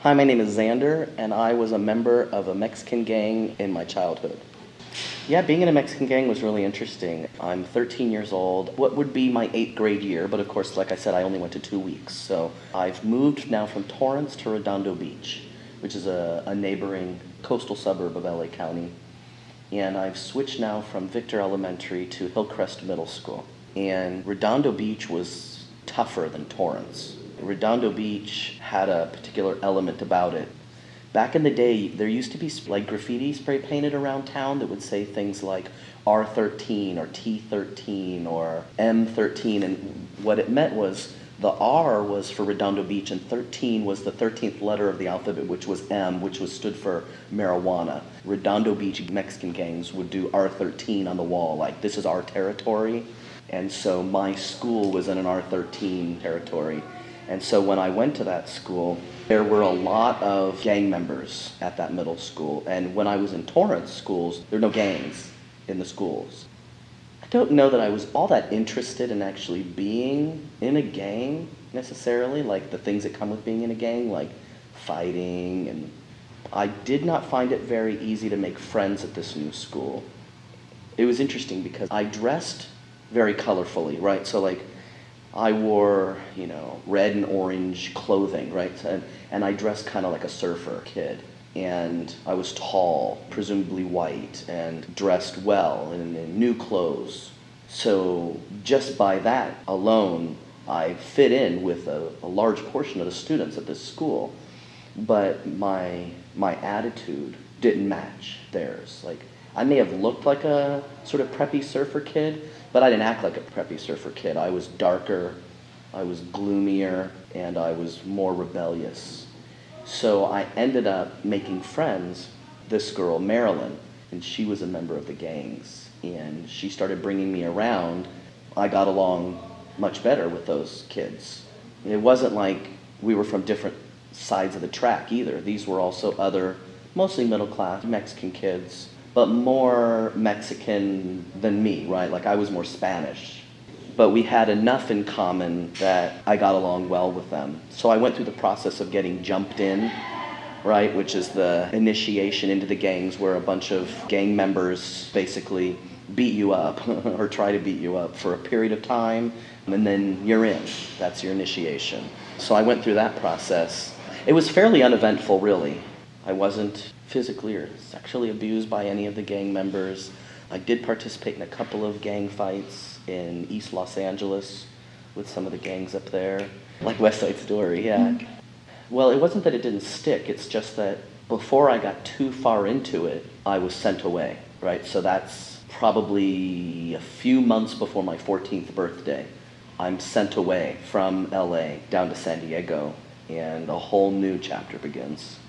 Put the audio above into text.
Hi, my name is Xander, and I was a member of a Mexican gang in my childhood. Yeah, being in a Mexican gang was really interesting. I'm 13 years old. What would be my 8th grade year, but of course, like I said, I only went to 2 weeks. So I've moved now from Torrance to Redondo Beach, which is a neighboring coastal suburb of LA County. And I've switched now from Victor Elementary to Hillcrest Middle School. And Redondo Beach was tougher than Torrance. Redondo Beach had a particular element about it. Back in the day, there used to be like graffiti spray painted around town that would say things like R13 or T13 or M13, and what it meant was the R was for Redondo Beach and 13 was the 13th letter of the alphabet, which was M, which stood for marijuana. Redondo Beach Mexican gangs would do R13 on the wall, like this is our territory. And so my school was in an R13 territory. And so when I went to that school, there were a lot of gang members at that middle school. And when I was in Torrance schools, there were no gangs in the schools. I don't know that I was all that interested in actually being in a gang necessarily, like the things that come with being in a gang, like fighting. And I did not find it very easy to make friends at this new school. It was interesting because I dressed very colorfully, right? So like I wore, red and orange clothing, right? And I dressed kind of like a surfer kid. And I was tall, presumably white, and dressed well in new clothes. So just by that alone, I fit in with a large portion of the students at this school. But my attitude didn't match theirs. Like, I may have looked like a sort of preppy surfer kid, but I didn't act like a preppy surfer kid. I was darker, I was gloomier, and I was more rebellious. So I ended up making friends, this girl, Marilyn, and she was a member of the gangs. And she started bringing me around. I got along much better with those kids. It wasn't like we were from different sides of the track either. These were also other, mostly middle-class Mexican kids, but more Mexican than me, right? Like I was more Spanish. But we had enough in common that I got along well with them. So I went through the process of getting jumped in, right? Which is the initiation into the gangs where a bunch of gang members basically beat you up or try to beat you up for a period of time, and then you're in. That's your initiation. So I went through that process. It was fairly uneventful, really. I wasn't physically or sexually abused by any of the gang members. I did participate in a couple of gang fights in East Los Angeles with some of the gangs up there, like West Side Story, yeah. Well, it wasn't that it didn't stick, it's just that before I got too far into it, I was sent away, right? So that's probably a few months before my 14th birthday. I'm sent away from LA down to San Diego, and a whole new chapter begins.